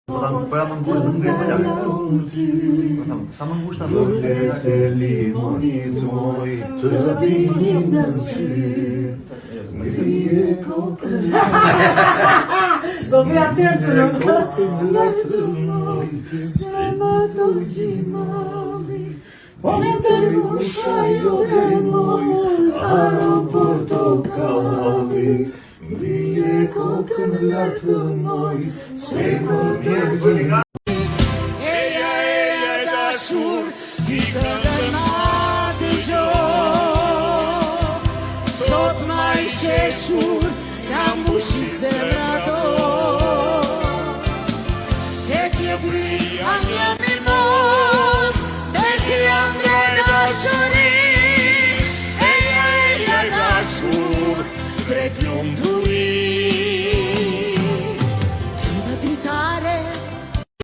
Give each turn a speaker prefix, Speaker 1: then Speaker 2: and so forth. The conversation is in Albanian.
Speaker 1: Para më ngushtë të ngrej më lart. Sa më ngushtë ato.
Speaker 2: Lete limonit moj të vinin në sy. Ngrije kokën.
Speaker 3: Do vi atëherë
Speaker 2: Ngrije kokën latë moj, se më do gjimali. Po më të musha jo dhe moj, aro portokalli. Ngrije kokën latë moj, se më do gjimali.
Speaker 4: Eja dashur, ti këndën ma dëgjo. Sot ma I sheshur, kam bushi zemra do. Tek je vri, a një